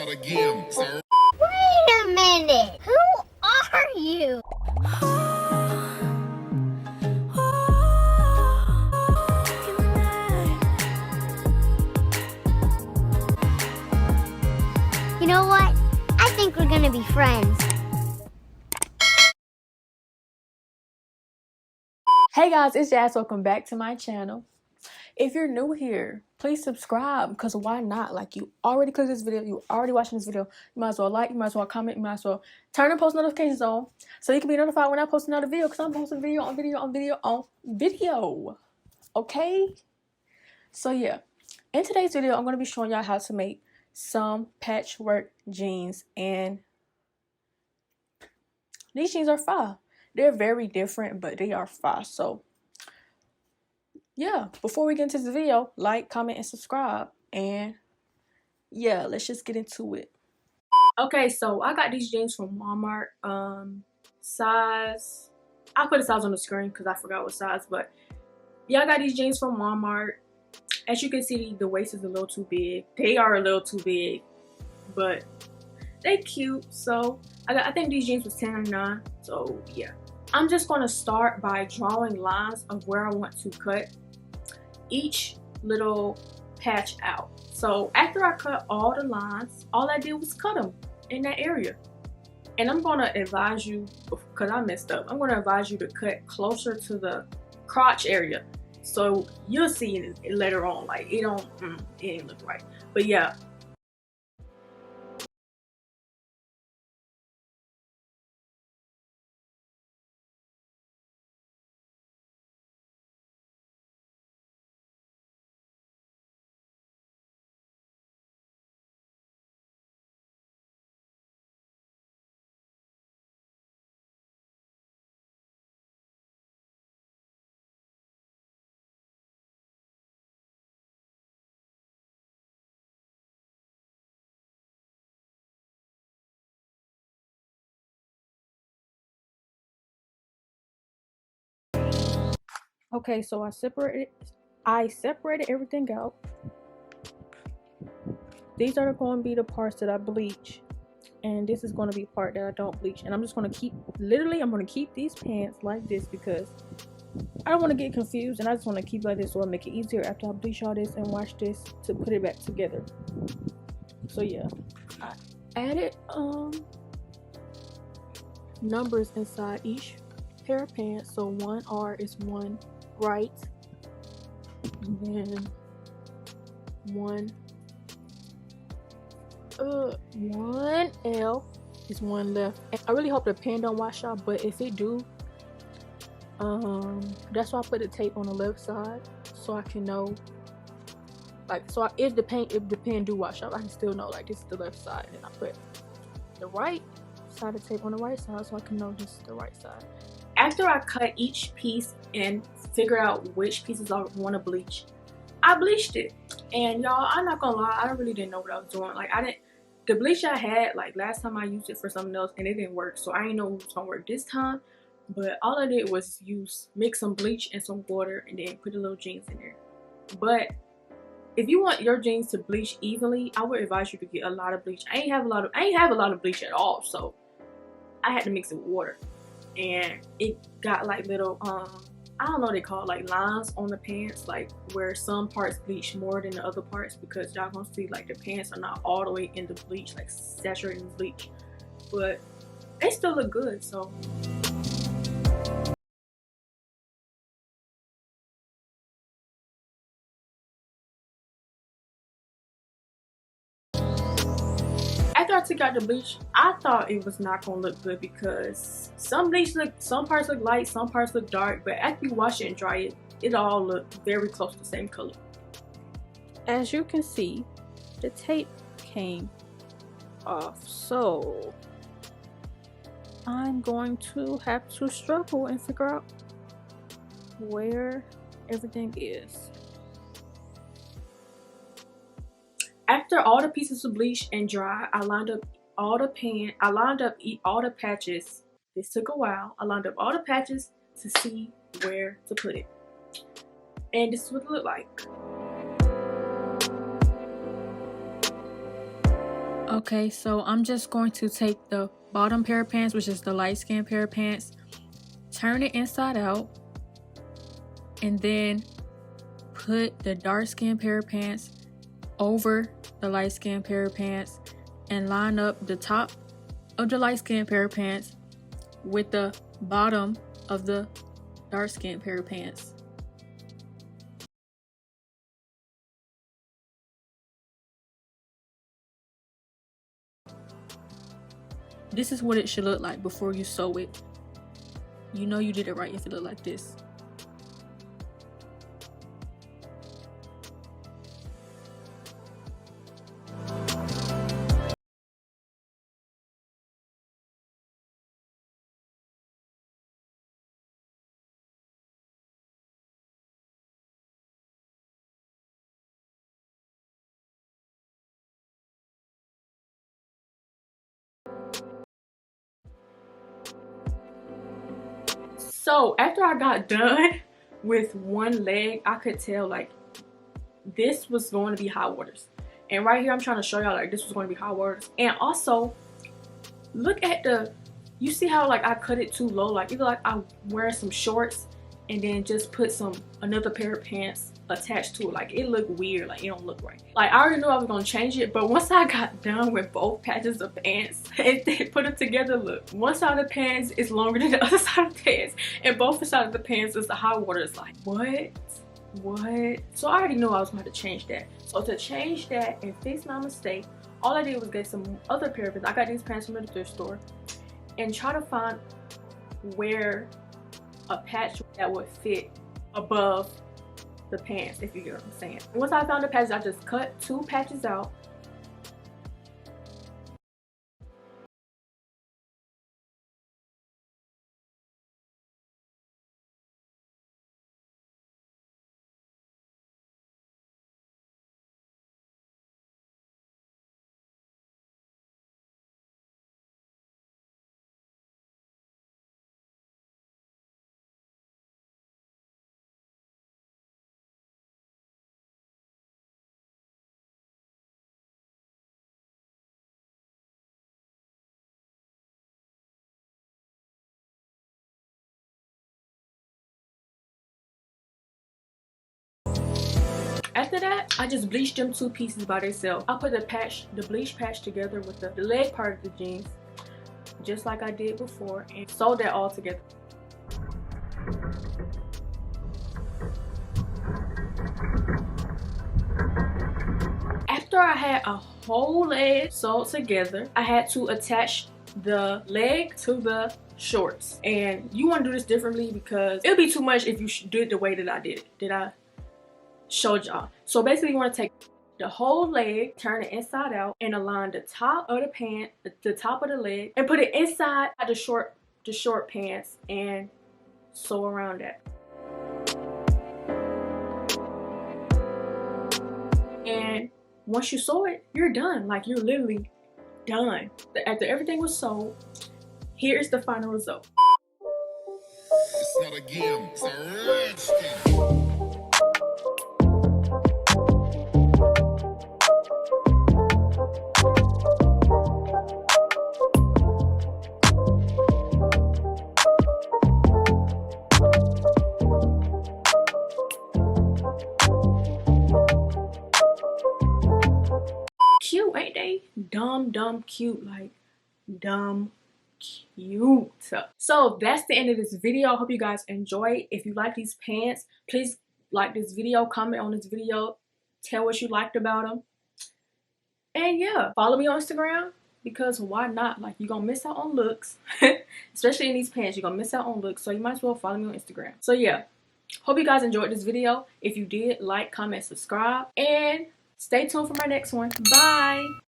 start again, sir. Wait a minute. Who are you? You know what? I think we're gonna be friends. Hey guys, it's Jazz. Welcome back to my channel. If you're new here, please subscribe, because why not? Like, you already clicked this video, you already watching this video, you might as well like, you might as well comment, you might as well turn and post notifications on so you can be notified when I post another video, because I'm posting video on video on video on video. Okay? So yeah, in today's video, I'm going to be showing y'all how to make some patchwork jeans, and these jeans are fire. They're very different, but they are fire. So yeah, before we get into this video, like, comment, and subscribe. And yeah, let's just get into it. Okay, so I got these jeans from Walmart. Size, I'll put a size on the screen because I forgot what size, but yeah, I got these jeans from Walmart. As you can see, the waist is a little too big. They are a little too big, but they cute. So I think these jeans was $10.99. So yeah, I'm just gonna start by drawing lines of where I want to cut each little patch out. So after I cut all the lines, all I did was cut them in that area. And I'm gonna advise you, because I messed up, I'm gonna advise you to cut closer to the crotch area, so you'll see it later on. Like, it ain't look right. But yeah, okay, so I separated everything out. These are going to be the parts that I bleach, and this is going to be part that I don't bleach. And I'm just going to keep, literally, I'm going to keep these pants like this because I don't want to get confused, and I just want to keep like this so it'll make it easier after I bleach all this and wash this to put it back together. So yeah, I added numbers inside each pair of pants. So 1R is 1 right, and then 1 L is 1 left. And I really hope the pen don't wash out, but if it do, that's why I put the tape on the left side, so I can know, like, so if the pen do wash out, I can still know, like, this is the left side. And I put the right side of tape on the right side so I can know this is the right side. After I cut each piece and figure out which pieces I want to bleach, I bleached it. And y'all, I'm not gonna lie, I really didn't know what I was doing. Like, the bleach I had, like, last time I used it for something else and it didn't work, so I didn't know it was gonna work this time. But all I did was mix some bleach and some water and then put the little jeans in there. But if you want your jeans to bleach evenly, I would advise you to get a lot of bleach. I ain't have a lot of bleach at all, so I had to mix it with water. And it got like little I don't know what they call it, like lines on the pants, like where some parts bleach more than the other parts, because y'all gonna see like the pants are not all the way in the bleach, like saturated in bleach, but they still look good. So after I took out the bleach, I thought it was not gonna look good because some parts look light, some parts look dark, but after you wash it and dry it, it all looked very close to the same color. As you can see, the tape came off, so I'm going to have to struggle and figure out where everything is. After all the pieces of bleach and dry, I lined up all the patches. This took a while. I lined up all the patches to see where to put it. And this is what it looked like. Okay, so I'm just going to take the bottom pair of pants, which is the light skin pair of pants, turn it inside out, and then put the dark skin pair of pants over the light skin pair of pants and line up the top of the light skin pair of pants with the bottom of the dark skin pair of pants. This is what it should look like before you sew it. You know you did it right if it looked like this. So after I got done with one leg, I could tell like this was going to be high waters. And right here I'm trying to show y'all like this was going to be high waters. And also look at the, you see how like I cut it too low, like either like I wear some shorts and then just put another pair of pants attached to it. Like it looked weird, like it don't look right. Like I already knew I was gonna change it, but once I got done with both patches of pants and then put it together, look, one side of the pants is longer than the other side of the pants, and both sides of the pants is the high water. It's like what? So I already knew I was going to change that. So to change that and fix my mistake, all I did was get some other pair of pants. I got these pants from the thrift store and try to find where a patch that would fit above the pants, if you get what I'm saying. Once I found the patches, I just cut 2 patches out. After that, I just bleached them 2 pieces by themselves. I put the bleach patch together with the leg part of the jeans, just like I did before, and sewed that all together. After I had a whole leg sewed together, I had to attach the leg to the shorts. And you want to do this differently because it would be too much if you did the way that I did it. Did I showed y'all? So basically you want to take the whole leg, turn it inside out, and align the top of the pant, the top of the leg, and put it inside the short pants and sew around that. And once you sew it, you're done. Like you're literally done. After everything was sewed, here's the final result. It's not a game, it's a rich thing. Cute, ain't they? Dumb cute, like dumb cute. So that's the end of this video. I hope you guys enjoyed. If you like these pants, please like this video, comment on this video, tell what you liked about them, and yeah, follow me on Instagram because why not? Like you're gonna miss out on looks especially in these pants. You're gonna miss out on looks, so you might as well follow me on Instagram. So yeah, hope you guys enjoyed this video. If you did, like, comment, subscribe, and stay tuned for my next one. Bye.